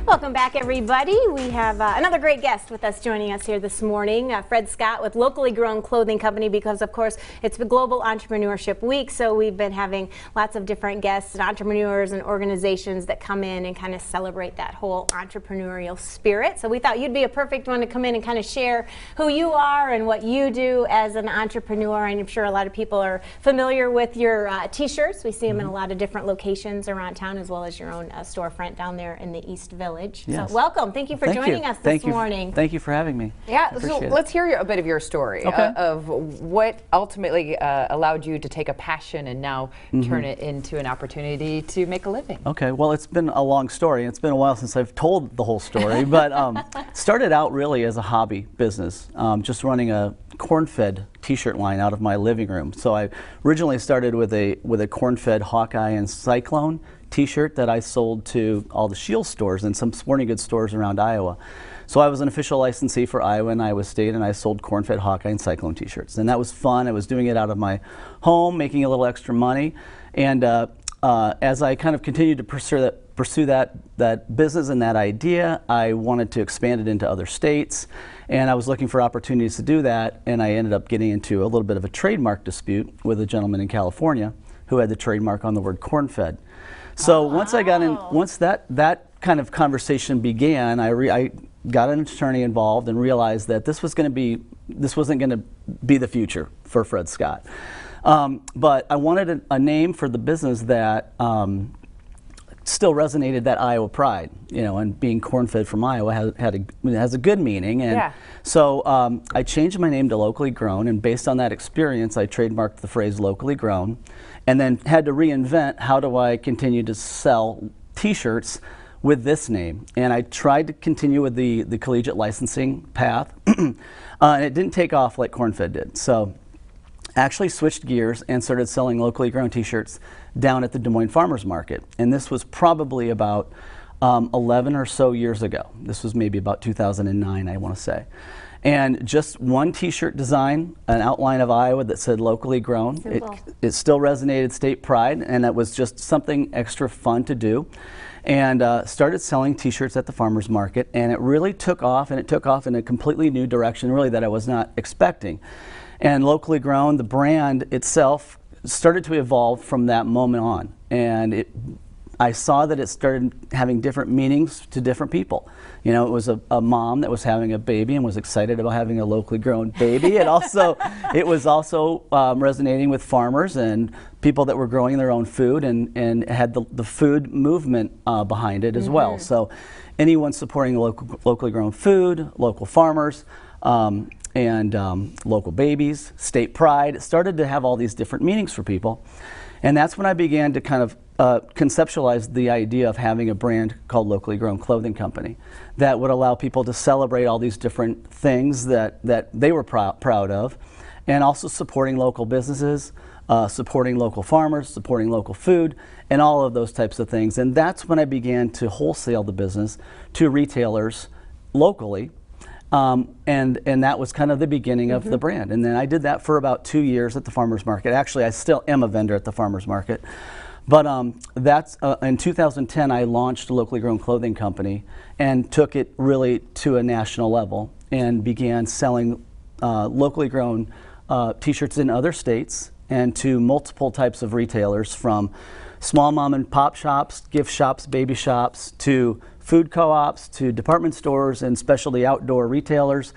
Welcome back, everybody. We have another great guest with us joining us here this morning, Fred Scott with Locally Grown Clothing Company, because of course it's the Global Entrepreneurship Week, so we've been having lots of different guests and entrepreneurs and organizations that come in and kind of celebrate that whole entrepreneurial spirit. So we thought you'd be a perfect one to come in and kind of share who you are and what you do as an entrepreneur. And I'm sure a lot of people are familiar with your t-shirts. We see them in a lot of different locations around town, as well as your own storefront down there in the East Village. Yes. So welcome. Thank you for joining us this morning. Thank you for having me. Yeah, so let's hear a bit of your story of what ultimately allowed you to take a passion and now turn it into an opportunity to make a living. Okay, well, it's been a long story. It's been a while since I've told the whole story, but started out really as a hobby business, just running a corn-fed t-shirt line out of my living room. So I originally started with a corn-fed Hawkeye and Cyclone t-shirt that I sold to all the Shield stores and some sporting goods stores around Iowa. So I was an official licensee for Iowa and Iowa State, and I sold corn-fed Hawkeye and Cyclone t-shirts. And that was fun. I was doing it out of my home, making a little extra money. And as I kind of continued to pursue that business and that idea, I wanted to expand it into other states. And I was looking for opportunities to do that, and I ended up getting into a little bit of a trademark dispute with a gentleman in California who had the trademark on the word corn-fed. So once I got in, once that kind of conversation began, I got an attorney involved and realized that this wasn't going to be the future for Fred Scott. But I wanted a name for the business that still resonated that Iowa pride, you know, and being corn-fed from Iowa has a good meaning. And so I changed my name to Locally Grown, and based on that experience, I trademarked the phrase Locally Grown, and then had to reinvent how do I continue to sell t-shirts with this name. And I tried to continue with the collegiate licensing path, and it didn't take off like corn-fed did. So actually switched gears and started selling locally grown t-shirts down at the Des Moines Farmers Market. And this was probably about 11 or so years ago. This was maybe about 2009, I want to say. And just one t-shirt design, an outline of Iowa that said locally grown. It still resonated state pride, and that was just something extra fun to do. And started selling t-shirts at the farmers market, and it really took off, and it took off in a completely new direction, really, that I was not expecting. And Locally Grown, the brand itself, started to evolve from that moment on. And I saw that it started having different meanings to different people. You know, it was a mom that was having a baby and was excited about having a locally grown baby. It was also resonating with farmers and people that were growing their own food, and had the food movement behind it as well. So anyone supporting locally grown food, local farmers, and local babies, state pride, it started to have all these different meanings for people. And that's when I began to kind of conceptualize the idea of having a brand called Locally Grown Clothing Company that would allow people to celebrate all these different things that they were proud of, and also supporting local businesses, supporting local farmers, supporting local food, and all of those types of things. And that's when I began to wholesale the business to retailers locally. And that was kind of the beginning of the brand. And then I did that for about 2 years at the farmers market. Actually, I still am a vendor at the farmers market. But that's in 2010, I launched a Locally Grown Clothing Company and took it really to a national level and began selling locally grown t-shirts in other states and to multiple types of retailers, from small mom and pop shops, gift shops, baby shops, to food co-ops, to department stores and specialty outdoor retailers.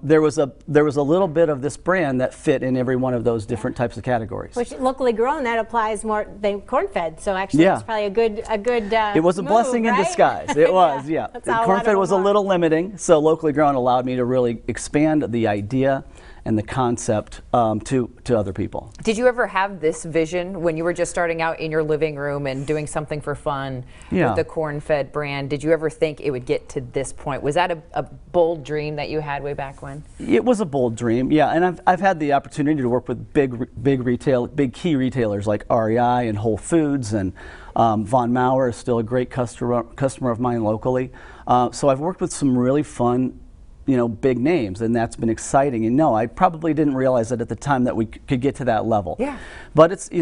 There was a little bit of this brand that fit in every one of those different types of categories. Which locally grown, that applies more than corn-fed. So actually, it's probably a good. It was a blessing in disguise. It was, yeah. Corn-fed was a little limiting, so locally grown allowed me to really expand the idea and the concept to other people. Did you ever have this vision when you were just starting out in your living room and doing something for fun with the corn-fed brand? Did you ever think it would get to this point? Was that a bold dream that you had way back when? It was a bold dream, yeah. And I've had the opportunity to work with big key retailers like REI and Whole Foods, and Von Maur is still a great customer of mine locally. So I've worked with some really fun big names, and that's been exciting. And no, I probably didn't realize that at the time that we could get to that level. Yeah. But it's the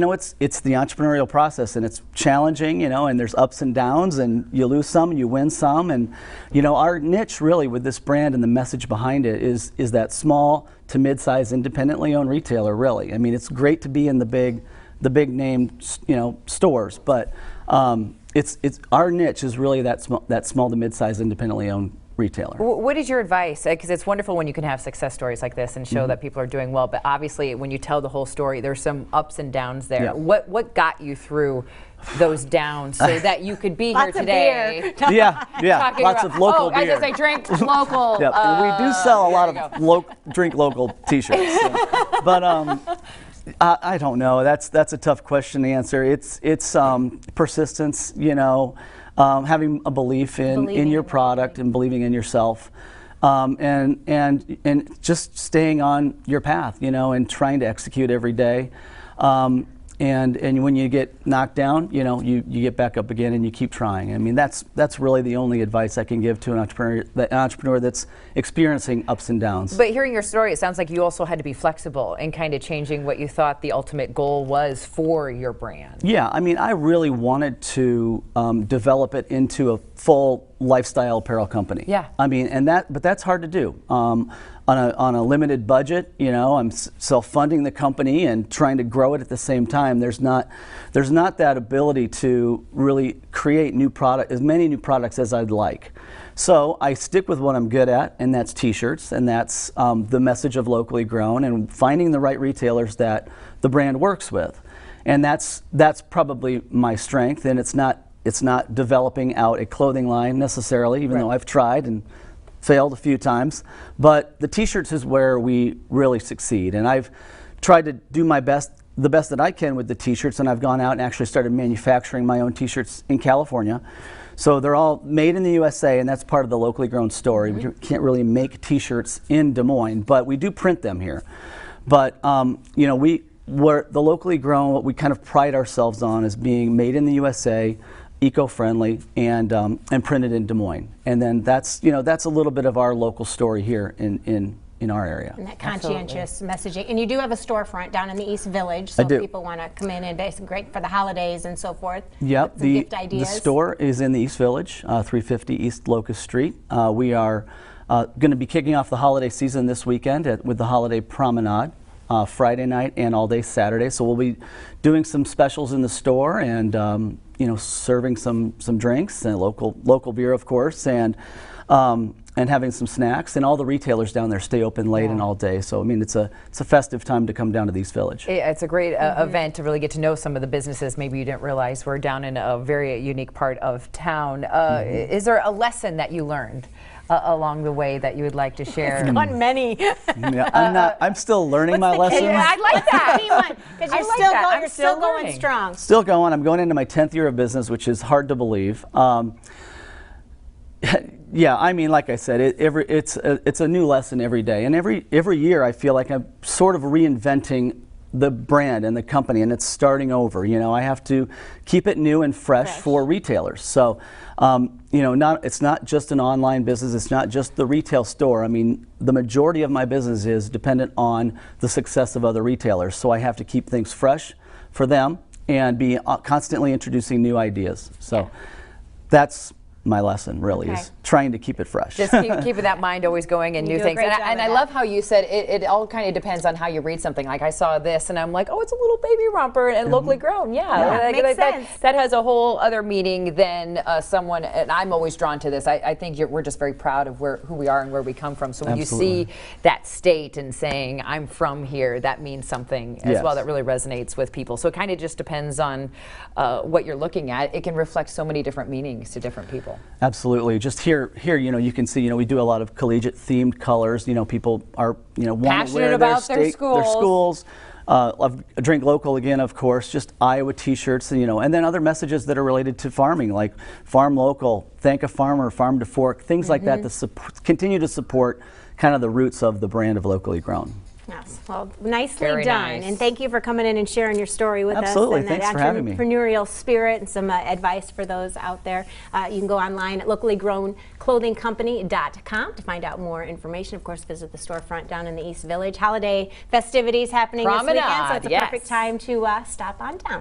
entrepreneurial process, and it's challenging, and there's ups and downs, and you lose some, you win some, and our niche really with this brand and the message behind it is that small to mid-size independently owned retailer. Really, I mean, it's great to be in the big name stores, but it's our niche is really that small to mid-size independently owned retailer. What is your advice? Because it's wonderful when you can have success stories like this and show that people are doing well, but obviously when you tell the whole story, there's some ups and downs there. Yeah. What got you through those downs so that you could be here today? Yeah, lots of local beer. I guess I drink local. Yeah, and we do sell a lot of drink local T-shirts. But I don't know. That's a tough question to answer. It's persistence, having a belief in your product and believing in yourself, and just staying on your path, and trying to execute every day. And when you get knocked down, you get back up again and you keep trying. I mean, that's really the only advice I can give to an entrepreneur that's experiencing ups and downs. But hearing your story, it sounds like you also had to be flexible in kind of changing what you thought the ultimate goal was for your brand. Yeah, I mean, I really wanted to develop it into a full lifestyle apparel company. Yeah. I mean, but that's hard to do. On a limited budget, I'm self-funding the company and trying to grow it at the same time. There's not that ability to really create as many new products as I'd like. So I stick with what I'm good at, and that's T-shirts, and that's the message of locally grown, and finding the right retailers that the brand works with, and that's probably my strength. And it's not developing out a clothing line necessarily, even though I've tried and failed a few times, but the T-shirts is where we really succeed, and I've tried to do the best that I can with the T-shirts, and I've gone out and actually started manufacturing my own T-shirts in California. So they're all made in the USA, and that's part of the locally grown story. We can't really make T-shirts in Des Moines, but we do print them here. But we're the locally grown. What we kind of pride ourselves on is being made in the USA, eco-friendly, and printed in Des Moines. And then that's a little bit of our local story here in our area. And that conscientious messaging. And you do have a storefront down in the East Village, so if people want to come in, and it's great for the holidays and so forth. Yep, the gift store is in the East Village, 350 East Locust Street. We are going to be kicking off the holiday season this weekend with the Holiday Promenade. Friday night and all day Saturday. So we'll be doing some specials in the store, and serving some drinks and local beer, of course, and having some snacks. And all the retailers down there stay open late and all day. So I mean, it's a festive time to come down to the East Village. It's a great event to really get to know some of the businesses maybe you didn't realize were down in a very unique part of town. Is there a lesson that you learned along the way that you would like to share? It's gone many. Yeah, I'm still learning my lessons. I like that. Because you're still going strong. Still going. I'm going into my 10th year of business, which is hard to believe. Yeah, I mean, like I said, it's a new lesson every day, and every year I feel like I'm sort of reinventing the brand and the company, and it's starting over. I have to keep it new and fresh for retailers. So, it's not just an online business. It's not just the retail store. I mean, the majority of my business is dependent on the success of other retailers. So I have to keep things fresh for them and be constantly introducing new ideas. So that's my lesson, really, is trying to keep it fresh. Just keeping that mind always going and new things. And I love how you said it all kind of depends on how you read something. Like I saw this and I'm like, oh, it's a little baby romper and locally grown. Yeah, makes sense. That has a whole other meaning than someone, and I'm always drawn to this. I think we're just very proud of who we are and where we come from. So when you see that state and saying, I'm from here, that means something as well that really resonates with people. So it kind of just depends on what you're looking at. It can reflect so many different meanings to different people. Absolutely. Just here, you can see, we do a lot of collegiate themed colors. People are, want to wear about their schools. Drink local again, of course. Just Iowa T-shirts, and then other messages that are related to farming, like farm local, thank a farmer, farm to fork, things like that to continue to support kind of the roots of the brand of locally grown. Yes, well, nicely Very done. nice. And thank you for coming in and sharing your story with Absolutely. us. And Thanks that for having me. entrepreneurial spirit and some advice for those out there. You can go online at locallygrownclothingcompany.com to find out more information. Of course, visit the storefront down in the East Village. Holiday festivities happening this weekend, so it's a perfect time to stop on down.